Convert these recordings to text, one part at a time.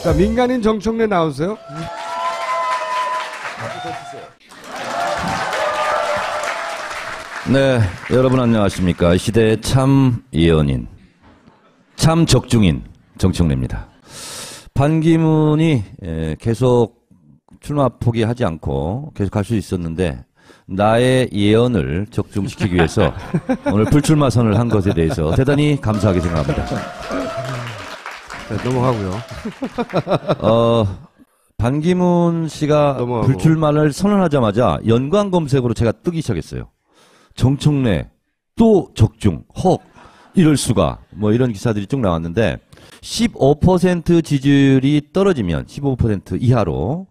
자, 민간인 정청래 나오세요. 네, 여러분 안녕하십니까. 시대의 참 예언인, 참 적중인 정청래입니다. 반기문이 계속 출마 포기하지 않고 계속 갈 수 있었는데 나의 예언을 적중시키기 위해서 오늘 불출마 선을 한 것에 대해서 대단히 감사하게 생각합니다. 네, 넘어가고요. 반기문 씨가 넘어가고. 불출마를 선언하자마자 연관 검색으로 제가 뜨기 시작했어요. 정청래, 또 적중, 헉, 이럴 수가, 뭐 이런 기사들이 쭉 나왔는데, 15% 지지율이 떨어지면 15% 이하로,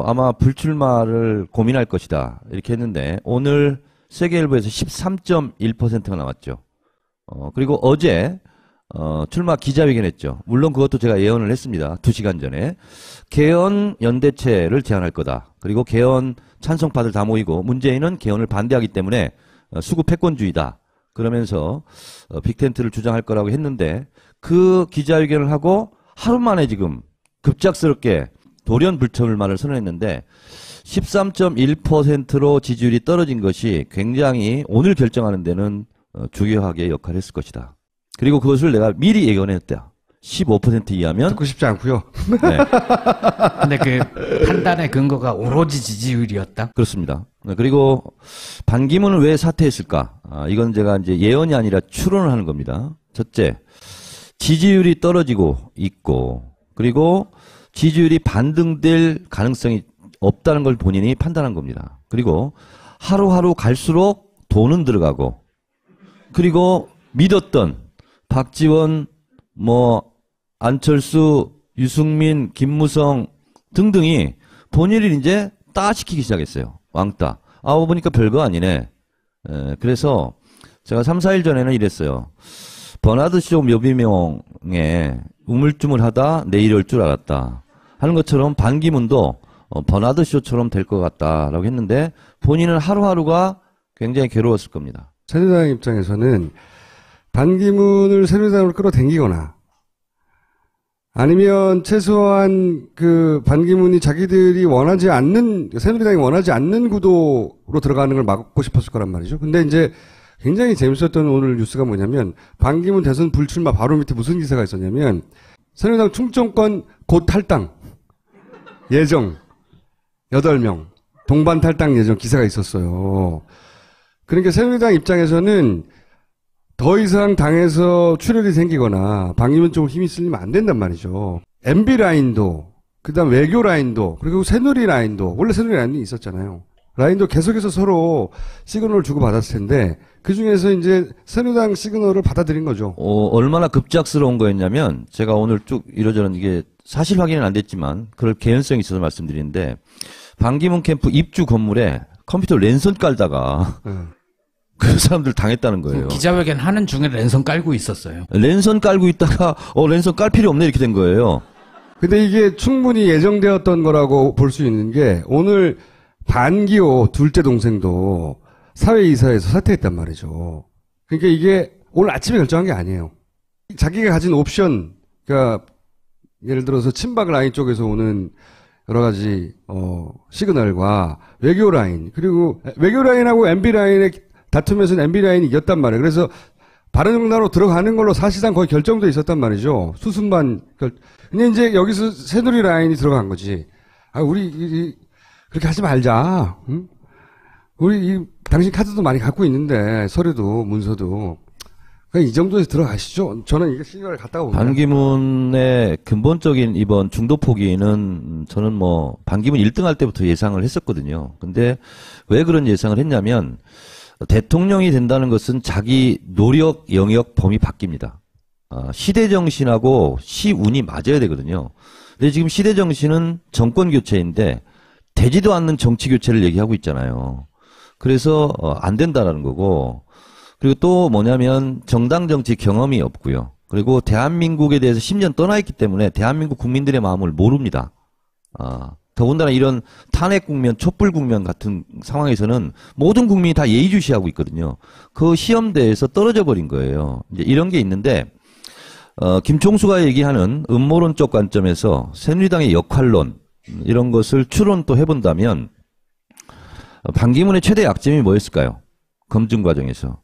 아마 불출마를 고민할 것이다. 이렇게 했는데, 오늘 세계일보에서 13.1%가 나왔죠. 그리고 어제, 출마 기자회견 했죠. 물론 그것도 제가 예언을 했습니다. 2시간 전에. 개헌 연대체를 제안할 거다. 그리고 개헌 찬성파들 다 모이고 문재인은 개헌을 반대하기 때문에 수구 패권주의다. 그러면서 빅텐트를 주장할 거라고 했는데 그 기자회견을 하고 하루 만에 지금 급작스럽게 돌연 불출마를 선언했는데 13.1%로 지지율이 떨어진 것이 굉장히 오늘 결정하는 데는 중요하게 역할을 했을 것이다. 그리고 그것을 내가 미리 예견했다. 15% 이하면 듣고 싶지 않고요. 네. 근데 그 판단의 근거가 오로지 지지율이었다? 그렇습니다. 그리고 반기문은 왜 사퇴했을까? 이건 제가 이제 예언이 아니라 추론을 하는 겁니다. 첫째, 지지율이 떨어지고 있고, 그리고 지지율이 반등될 가능성이 없다는 걸 본인이 판단한 겁니다. 그리고 하루하루 갈수록 돈은 들어가고, 그리고 믿었던 박지원, 안철수, 유승민, 김무성 등등이 본인을 이제 따시키기 시작했어요. 왕따. 보니까 별거 아니네. 그래서 제가 3, 4일 전에는 이랬어요. 버나드쇼 묘비명에 우물쭈물하다 내일 올 줄 알았다. 하는 것처럼 반기문도 버나드쇼처럼 될 것 같다라고 했는데 본인은 하루하루가 굉장히 괴로웠을 겁니다. 새누리당 입장에서는 반기문을 새누리당으로 끌어당기거나 아니면 최소한 그 반기문이 자기들이 원하지 않는, 새누리당이 원하지 않는 구도로 들어가는 걸 막고 싶었을 거란 말이죠. 근데 이제 굉장히 재밌었던 오늘 뉴스가 뭐냐면 반기문 대선 불출마 바로 밑에 무슨 기사가 있었냐면 새누리당 충청권 곧 탈당 예정 8명 동반 탈당 예정 기사가 있었어요. 그러니까 새누리당 입장에서는 더 이상 당에서 출혈이 생기거나 반기문 쪽으로 힘이 쓸리면 안 된단 말이죠. MB 라인도, 그 다음 외교 라인도, 그리고 새누리 라인도, 원래 새누리 라인이 있었잖아요. 라인도 계속해서 서로 시그널을 주고받았을 텐데, 그 중에서 이제 새누리당 시그널을 받아들인 거죠. 얼마나 급작스러운 거였냐면, 제가 오늘 쭉 이러저런 이게 사실 확인은 안 됐지만, 그럴 개연성이 있어서 말씀드리는데, 반기문 캠프 입주 건물에 컴퓨터 랜선 깔다가, 그 사람들 당했다는 거예요. 기자회견 하는 중에 랜선 깔고 있었어요. 랜선 깔고 있다가 랜선 깔 필요 없네 이렇게 된 거예요. 근데 이게 충분히 예정되었던 거라고 볼 수 있는 게 오늘 반기호 둘째 동생도 사회이사에서 사퇴했단 말이죠. 그러니까 이게 오늘 아침에 결정한 게 아니에요. 자기가 가진 옵션, 그러니까 예를 들어서 친박 라인 쪽에서 오는 여러 가지 시그널과 외교 라인, 그리고 외교 라인하고 MB 라인의 다툼에서는 MB 라인이 이겼단 말이에요. 그래서 바른정당으로 들어가는 걸로 사실상 거의 결정돼 있었단 말이죠. 수순만 근데 이제 여기서 새누리 라인이 들어간 거지. 우리 그렇게 하지 말자. 응? 우리 당신 카드도 많이 갖고 있는데 서류도 문서도 그냥 이 정도에서 들어가시죠. 저는 이게 시그널을 갖다가 봅니다. 반기문의 근본적인 이번 중도 포기는 저는 반기문 1등 할 때부터 예상을 했었거든요. 근데 왜 그런 예상을 했냐면 대통령이 된다는 것은 자기 노력, 영역, 범위 바뀝니다. 시대 정신하고 시운이 맞아야 되거든요. 근데 지금 시대 정신은 정권 교체인데 되지도 않는 정치 교체를 얘기하고 있잖아요. 그래서 안 된다라는 거고, 그리고 또 뭐냐면 정당 정치 경험이 없고요. 그리고 대한민국에 대해서 10년 떠나 있기 때문에 대한민국 국민들의 마음을 모릅니다. 더군다나 이런 탄핵 국면, 촛불 국면 같은 상황에서는 모든 국민이 다 예의주시하고 있거든요. 그 시험대에서 떨어져 버린 거예요. 이제 이런 게 있는데, 김총수가 얘기하는 음모론적 관점에서 새누리당의 역할론 이런 것을 추론 또 해본다면 반기문의 최대 약점이 뭐였을까요? 검증 과정에서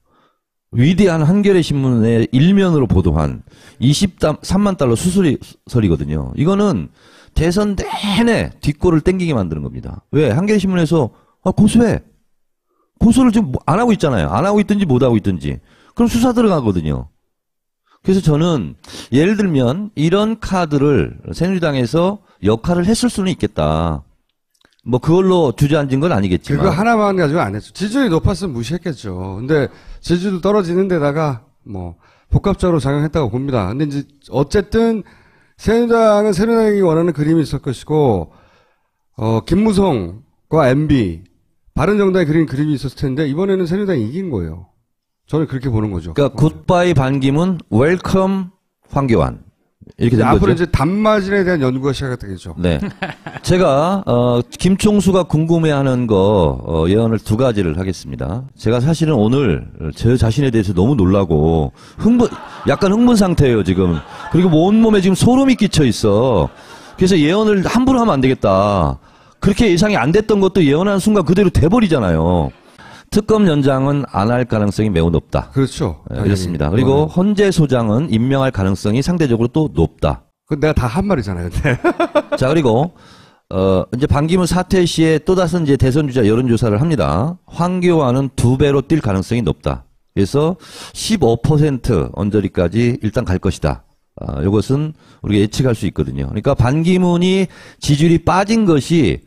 위대한 한겨레 신문의 일면으로 보도한 23만 달러 수수료설이거든요. 이거는 대선 내내 뒷골을 땡기게 만드는 겁니다. 왜? 한겨레 신문에서 고소해. 고소를 지금 안 하고 있잖아요. 안 하고 있든지 못 하고 있든지. 그럼 수사 들어가거든요. 그래서 저는 예를 들면 이런 카드를 새누리당에서 역할을 했을 수는 있겠다. 뭐 그걸로 주저앉은 건 아니겠지만. 그거 하나만 가지고 안 했죠. 지지율이 높았으면 무시했겠죠. 근데 지지율 떨어지는 데다가 뭐 복합적으로 작용했다고 봅니다. 근데 이제 어쨌든 새누리당은 새누리당이 원하는 그림이 있을 것이고 김무성과 MB 바른정당이 그린 그림이 있었을 텐데 이번에는 새누리당이 이긴 거예요. 저는 그렇게 보는 거죠. 그러니까 굿바이 반기문, 웰컴 황교안 이렇게 된 앞으로 거죠. 이제 단마진에 대한 연구가 시작되겠죠. 네, 제가 김총수가 궁금해하는 거 예언을 두 가지를 하겠습니다. 제가 사실은 오늘 제 자신에 대해서 너무 놀라고 약간 흥분 상태예요 지금. 그리고 온몸에 지금 소름이 끼쳐 있어. 그래서 예언을 함부로 하면 안 되겠다. 그렇게 예상이 안 됐던 것도 예언하는 순간 그대로 돼버리잖아요. 특검 연장은 안 할 가능성이 매우 높다. 그렇죠. 네, 그렇습니다. 그리고 헌재 소장은 임명할 가능성이 상대적으로 또 높다. 그건 내가 다 한 말이잖아요. 근데. 자, 그리고 이제 반기문 사퇴 시에 또 다른 이제 대선 주자 여론조사를 합니다. 황교안은 2배로 뛸 가능성이 높다. 그래서 15% 언저리까지 일단 갈 것이다. 이것은 우리가 예측할 수 있거든요. 그러니까 반기문이 지지율이 빠진 것이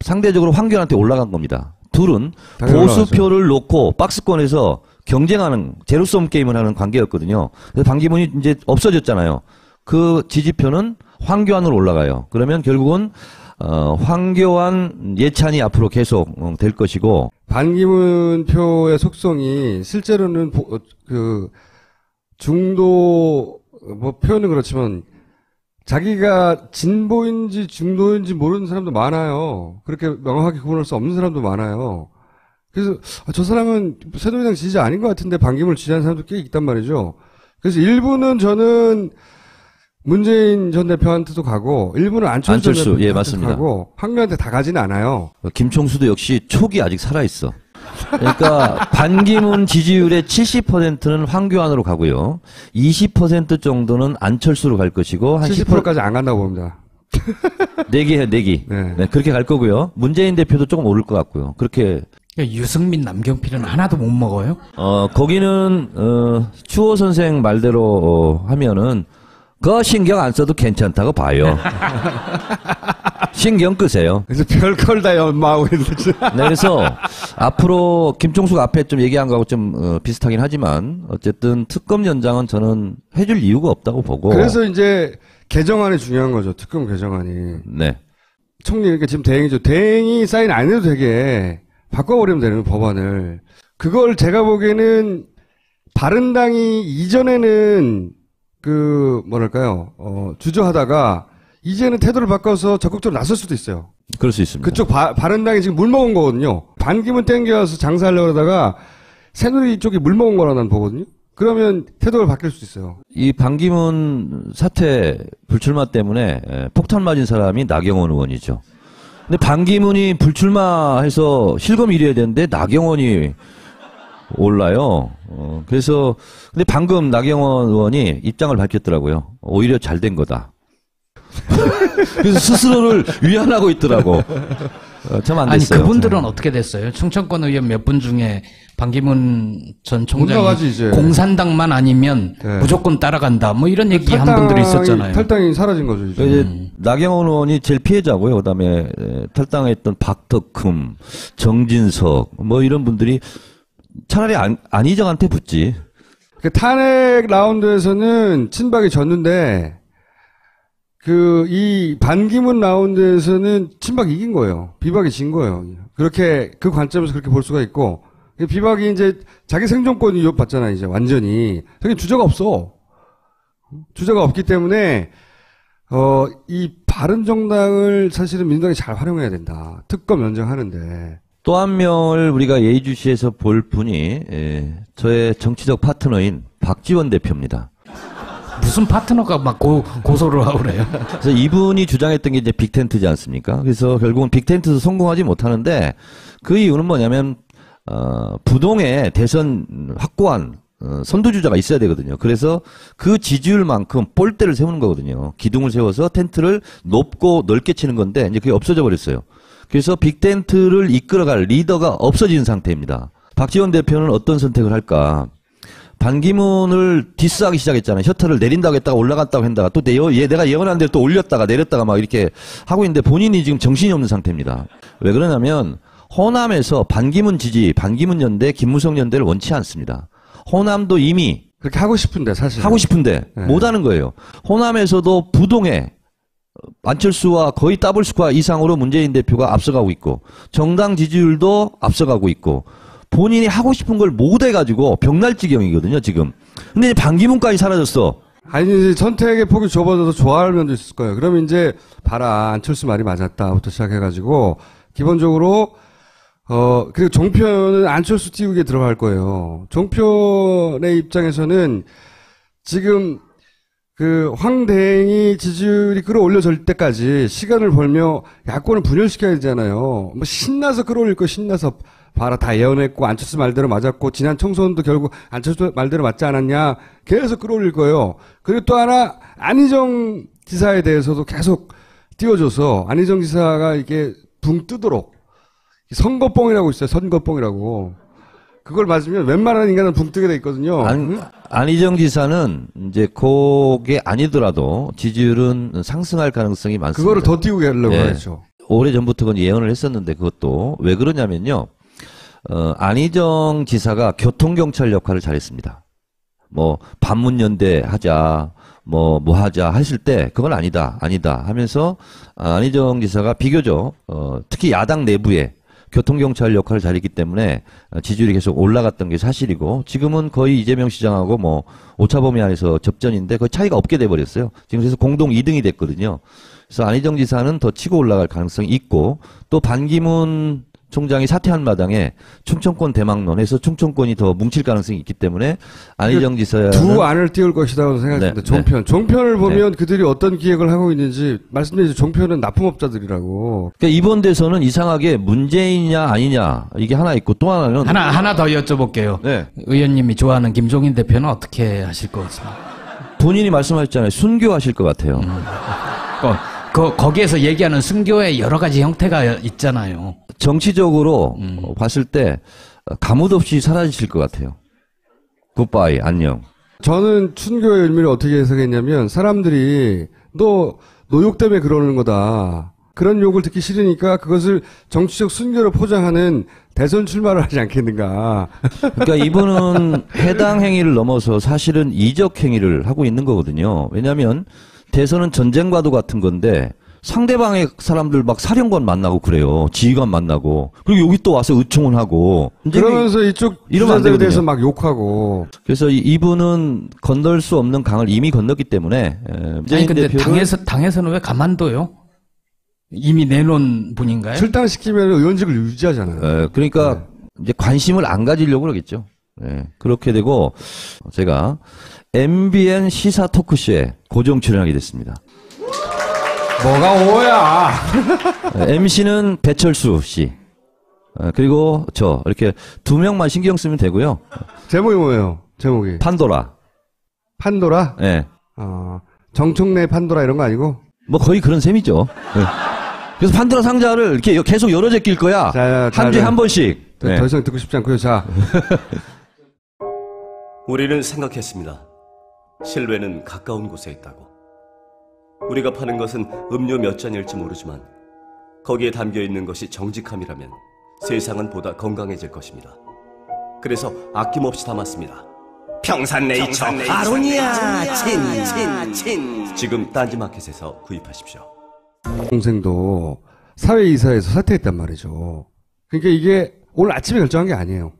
상대적으로 황교안한테 올라간 겁니다. 둘은 보수표를 놓고 박스권에서 경쟁하는 제로섬 게임을 하는 관계였거든요. 그래서 반기문이 이제 없어졌잖아요. 그 지지표는 황교안으로 올라가요. 그러면 결국은 황교안 예찬이 앞으로 계속 될 것이고 반기문 표의 속성이 실제로는 중도 뭐 표현은 그렇지만 자기가 진보인지 중도인지 모르는 사람도 많아요. 그렇게 명확하게 구분할 수 없는 사람도 많아요. 그래서 저 사람은 새누리당 지지자 아닌 것 같은데 반기문을 지지하는 사람도 꽤 있단 말이죠. 그래서 일부는 저는 문재인 전 대표한테도 가고 일부는 안철수 전 대표한테도 예, 맞습니다. 가고 황교안한테 다 가지는 않아요. 김총수도 역시 촉이 아직 살아있어. 그러니까 반기문 지지율의 70%는 황교안으로 가고요. 20% 정도는 안철수로 갈 것이고 한 70%까지 안 간다고 봅니다. 내기해 내기. 네. 네, 그렇게 갈 거고요. 문재인 대표도 조금 오를 것 같고요. 그렇게 유승민, 남경필은 하나도 못 먹어요? 거기는 추호 선생 말대로 하면은 그 신경 안 써도 괜찮다고 봐요. 신경 끄세요. 그래서 별걸 다 연마하고 있는지. 네, 그래서 앞으로 김총수가 앞에 좀 얘기한 거하고 좀 비슷하긴 하지만 어쨌든 특검 연장은 저는 해줄 이유가 없다고 보고. 그래서 이제 개정안이 중요한 거죠. 특검 개정안이. 네. 총리, 그러니까 지금 대행이죠. 대행이 사인 안 해도 되게 바꿔버리면 되는 법안을. 그걸 제가 보기에는 바른당이 이전에는 주저하다가 이제는 태도를 바꿔서 적극적으로 나설 수도 있어요. 그럴 수 있습니다. 그쪽 바른당이 지금 물먹은 거거든요. 반기문 땡겨서 장사하려고 그러다가 새누리 쪽이 물먹은 거라 난 보거든요. 그러면 태도가 바뀔 수 있어요. 이 반기문 사태 불출마 때문에 폭탄 맞은 사람이 나경원 의원이죠. 근데 반기문이 불출마해서 실검 1위 해야 되는데 나경원이 올라요. 그래서 근데 방금 나경원 의원이 입장을 밝혔더라고요. 오히려 잘 된 거다. 그래서 스스로를 위안하고 있더라고. 참 안 됐어요. 아니 그분들은 어떻게 됐어요? 충청권 의원 몇 분 중에 반기문 전 총장이 올라가지, 이제. 공산당만 아니면 네. 무조건 따라간다. 뭐 이런 얘기 한 분들이 있었잖아요. 탈당이 사라진 거죠. 이제. 이제 나경원 의원이 제일 피해자고요. 그다음에 탈당했던 박덕흠, 정진석 뭐 이런 분들이 차라리 안희정한테 붙지. 그 탄핵 라운드에서는 친박이 졌는데 이 반기문 라운드에서는 친박이 이긴 거예요. 비박이 진 거예요. 그렇게 그 관점에서 그렇게 볼 수가 있고 비박이 이제 자기 생존권이 위협받잖아 이제 완전히. 저기 주저가 없어. 주저가 없기 때문에 이 바른정당을 사실은 민주당이 잘 활용해야 된다. 특검 연장하는데. 또 한 명을 우리가 예의주시에서 볼 분이 저의 정치적 파트너인 박지원 대표입니다. 무슨 파트너가 막 고소를 하고 그래요. 그래서 이분이 주장했던 게 이제 빅텐트지 않습니까? 그래서 결국은 빅텐트도 성공하지 못하는데 그 이유는 뭐냐면 부동의 대선 확고한 선두주자가 있어야 되거든요. 그래서 그 지지율만큼 볼대를 세우는 거거든요. 기둥을 세워서 텐트를 높고 넓게 치는 건데 이제 그게 없어져 버렸어요. 그래서 빅텐트를 이끌어갈 리더가 없어진 상태입니다. 박지원 대표는 어떤 선택을 할까? 반기문을 디스하기 시작했잖아요. 셔터를 내린다고 했다가 올라갔다고 했다가 또 내가 예언한 대로 또 올렸다가 내렸다가 막 이렇게 하고 있는데 본인이 지금 정신이 없는 상태입니다. 왜 그러냐면 호남에서 반기문 지지, 반기문 연대, 김무성 연대를 원치 않습니다. 호남도 이미 그렇게 하고 싶은데 사실 하고 싶은데 네. 못하는 거예요. 호남에서도 부동의 안철수와 거의 더블 스코어 이상으로 문재인 대표가 앞서가고 있고 정당 지지율도 앞서가고 있고 본인이 하고 싶은 걸 못 해가지고 벽날 지경이거든요 지금. 근데 이제 반기문까지 사라졌어. 아니 이제 선택의 폭이 좁아져서 좋아할 면도 있을 거예요. 그러면 이제 봐라 안철수 말이 맞았다부터 시작해가지고 기본적으로 그리고 종편은 안철수 띄우기에 들어갈 거예요. 종편의 입장에서는 지금 그 황대행이 지지율이 끌어올려질 때까지 시간을 벌며 야권을 분열시켜야 되잖아요. 뭐 신나서 끌어올릴 거 신나서 봐라 다 예언했고 안철수 말대로 맞았고 지난 총선도 결국 안철수 말대로 맞지 않았냐 계속 끌어올릴 거예요. 그리고 또 하나 안희정 지사에 대해서도 계속 띄워줘서 안희정 지사가 이게 붕 뜨도록 선거뽕이라고 있어요. 선거뽕이라고. 그걸 맞으면 웬만한 인간은 붕 뜨게 돼 있거든요. 안희정 지사는 이제 그게 아니더라도 지지율은 상승할 가능성이 많습니다. 그거를 더 띄우게 하려고 하죠. 오래전부터 그건 예언을 했었는데 그것도 왜 그러냐면요. 안희정 지사가 교통경찰 역할을 잘했습니다. 뭐 반문연대 하자 뭐 하자 하실 때 그건 아니다 하면서 안희정 지사가 비교적 특히 야당 내부에 교통경찰 역할을 잘했기 때문에 지지율이 계속 올라갔던 게 사실이고 지금은 거의 이재명 시장하고 뭐 오차 범위 안에서 접전인데 거의 차이가 없게 돼버렸어요. 지금 그래서 공동 2등이 됐거든요. 그래서 안희정 지사는 더 치고 올라갈 가능성이 있고 또 반기문 총장이 사퇴한 마당에 충청권 대망론해서 충청권이 더 뭉칠 가능성이 있기 때문에 안희정 지사는 두 안을 띄울 것이라고 생각합니다. 네, 종편을 보면 그들이 어떤 기획을 하고 있는지 말씀드리죠. 종편은 납품업자들이라고. 그러니까 이번 대선은 이상하게 문재인이냐 아니냐 이게 하나 있고 또 하나는 하나 더 여쭤볼게요. 네. 의원님이 좋아하는 김종인 대표는 어떻게 하실 것 같습니까? 본인이 말씀하셨잖아요. 순교하실 것 같아요. 거기에서 얘기하는 순교의 여러 가지 형태가 있잖아요. 정치적으로 봤을 때 가뭇 없이 사라지실 것 같아요. 굿바이 안녕. 저는 순교의 의미를 어떻게 해석했냐면 사람들이 너 노욕 때문에 그러는 거다. 그런 욕을 듣기 싫으니까 그것을 정치적 순교로 포장하는 대선 출마를 하지 않겠는가. 그러니까 이분은 해당 행위를 넘어서 사실은 이적 행위를 하고 있는 거거든요. 왜냐하면 대선은 전쟁과도 같은 건데 상대방의 사람들 막 사령관 만나고 그래요. 지휘관 만나고. 그리고 여기 또 와서 의총을 그러면서 이쪽 주자들에 대해서 막 욕하고. 그래서 이분은 건널 수 없는 강을 이미 건넜기 때문에. 아니 근데 당에서는 왜 가만둬요? 이미 내놓은 분인가요? 출당시키면 의원직을 유지하잖아요. 그러니까 이제 관심을 안 가지려고 그러겠죠. 네, 그렇게 되고 제가 MBN 시사 토크쇼에 고정 출연하게 됐습니다. 뭐가 오야? MC는 배철수 씨. 그리고 저 이렇게 두 명만 신경 쓰면 되고요. 제목이 뭐예요? 제목이 판도라. 판도라? 네. 정청래 판도라 이런 거 아니고? 뭐 거의 그런 셈이죠. 네. 그래서 판도라 상자를 이렇게 계속 열어 제낄 거야. 한 주에 한 번씩. 네. 더 이상 듣고 싶지 않고요. 자. 우리는 생각했습니다. 실외는 가까운 곳에 있다고. 우리가 파는 것은 음료 몇 잔일지 모르지만 거기에 담겨있는 것이 정직함이라면 세상은 보다 건강해질 것입니다. 그래서 아낌없이 담았습니다. 평산네이처 아로니아 친. 지금 딴지마켓에서 구입하십시오. 동생도 사회이사에서 사퇴했단 말이죠. 그러니까 이게 오늘 아침에 결정한 게 아니에요.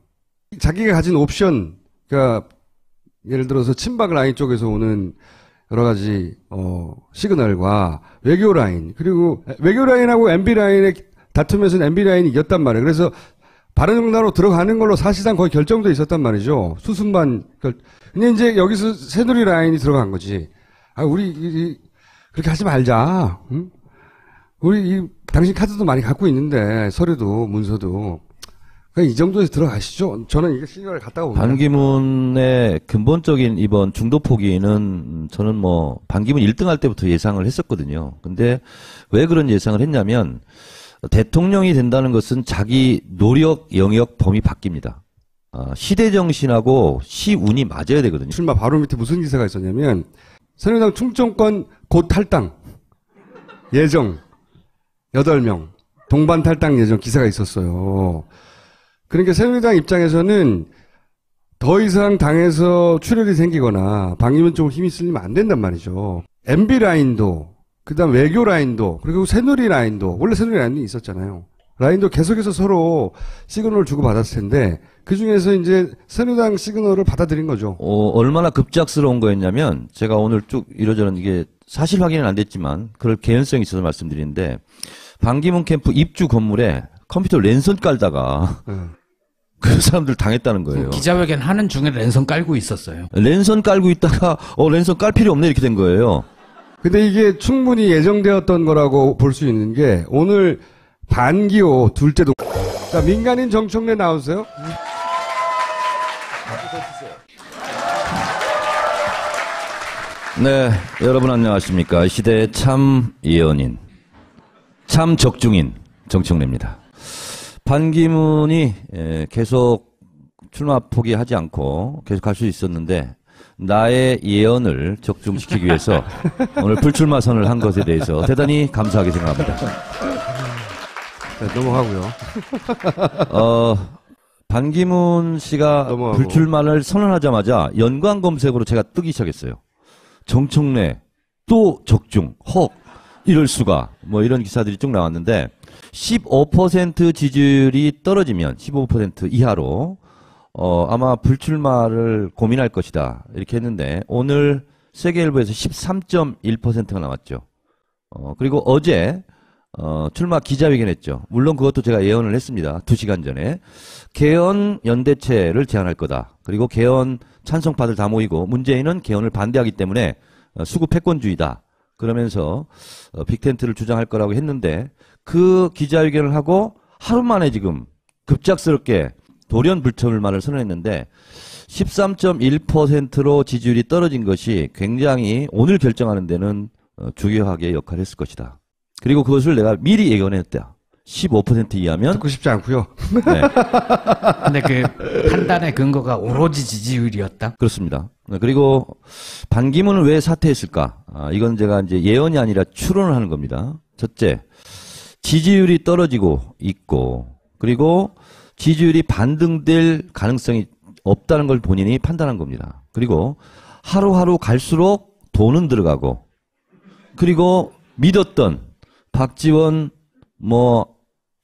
자기가 가진 옵션, 그러니까 예를 들어서 친박 라인 쪽에서 오는 여러 가지 시그널과 외교 라인, 그리고 외교 라인하고 MB 라인의 다툼에서는 MB 라인이 이겼단 말이에요. 그래서 바른정당으로 들어가는 걸로 사실상 거의 결정돼 있었단 말이죠. 수순만 근데 이제 여기서 새누리 라인이 들어간 거지. 우리 그렇게 하지 말자. 응? 우리 당신 카드도 많이 갖고 있는데 서류도 문서도 그냥 이 정도에서 들어가시죠. 저는 이게 시간을 갔다가 봅니다. 반기문의 근본적인 이번 중도 포기는 저는 뭐 반기문 1등 할 때부터 예상을 했었거든요. 근데 왜 그런 예상을 했냐면 대통령이 된다는 것은 자기 노력, 영역, 범위 바뀝니다. 시대 정신하고 시운이 맞아야 되거든요. 출마 바로 밑에 무슨 기사가 있었냐면 새누리당 충청권 곧 탈당 예정 8명 동반 탈당 예정 기사가 있었어요. 그러니까 새누리당 입장에서는 더 이상 당에서 출혈이 생기거나 반기문 쪽으로 힘이 쓸리면 안 된단 말이죠. MB 라인도 그다음 외교 라인도 그리고 새누리 라인도 원래 새누리 라인이 있었잖아요. 라인도 계속해서 서로 시그널을 주고 받았을 텐데 그 중에서 이제 새누리당 시그널을 받아들인 거죠. 얼마나 급작스러운 거였냐면 제가 오늘 쭉 이러저런 이게 사실 확인은 안 됐지만 그럴 개연성이 있어서 말씀드리는데 반기문 캠프 입주 건물에 컴퓨터 랜선 깔다가 그 사람들 당했다는 거예요. 기자회견 하는 중에 랜선 깔고 있었어요. 랜선 깔고 있다가 랜선 깔 필요 없네 이렇게 된 거예요. 근데 이게 충분히 예정되었던 거라고 볼 수 있는 게 오늘 반기호 둘째 자, 민간인 정청래 나오세요. 네, 여러분 안녕하십니까. 시대의 참 예언인, 참 적중인 정청래입니다. 반기문이 계속 출마 포기하지 않고 계속 갈 수 있었는데 나의 예언을 적중시키기 위해서 오늘 불출마 선을 한 것에 대해서 대단히 감사하게 생각합니다. 네, 넘어가고요. 반기문 씨가 넘어가고. 불출마를 선언하자마자 연관 검색으로 제가 뜨기 시작했어요. 정청래, 또 적중, 이럴 수가, 뭐 이런 기사들이 쭉 나왔는데, 15% 지지율이 떨어지면 15% 이하로, 아마 불출마를 고민할 것이다. 이렇게 했는데, 오늘 세계일보에서 13.1%가 나왔죠. 그리고 어제, 출마 기자회견 했죠. 물론 그것도 제가 예언을 했습니다. 2시간 전에. 개헌 연대체를 제안할 거다. 그리고 개헌 찬성파들 다 모이고 문재인은 개헌을 반대하기 때문에 수구 패권주의다. 그러면서 빅텐트를 주장할 거라고 했는데 그 기자회견을 하고 하루 만에 지금 급작스럽게 돌연 불출마를 선언했는데 13.1%로 지지율이 떨어진 것이 굉장히 오늘 결정하는 데는 중요하게 역할을 했을 것이다. 그리고 그것을 내가 미리 예견했다. 15% 이하면 듣고 싶지 않고요. 네, 근데 그 판단의 근거가 오로지 지지율이었다. 그렇습니다. 그리고 반기문은 왜 사퇴했을까? 이건 제가 이제 예언이 아니라 추론을 하는 겁니다. 첫째, 지지율이 떨어지고 있고 그리고 지지율이 반등될 가능성이 없다는 걸 본인이 판단한 겁니다. 그리고 하루하루 갈수록 돈은 들어가고 그리고 믿었던 박지원,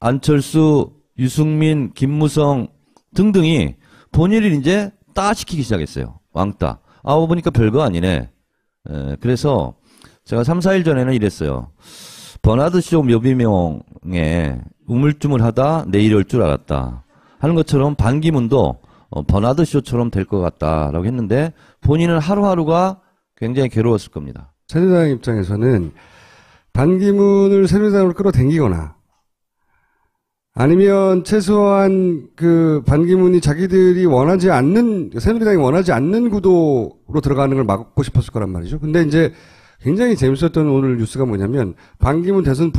안철수, 유승민, 김무성 등등이 본인을 이제 따시키기 시작했어요. 왕따. 보니까 별거 아니네. 그래서 제가 3, 4일 전에는 이랬어요. 버나드쇼 묘비명에 우물쭈물하다 내일 올 줄 알았다. 하는 것처럼 반기문도 버나드쇼처럼 될 것 같다라고 했는데 본인은 하루하루가 굉장히 괴로웠을 겁니다. 새누리당 입장에서는 반기문을 새누리당으로 끌어당기거나 아니면 최소한 그 반기문이 자기들이 원하지 않는 새누리당이 원하지 않는 구도로 들어가는 걸 막고 싶었을 거란 말이죠. 근데 이제 굉장히 재밌었던 오늘 뉴스가 뭐냐면 반기문 대선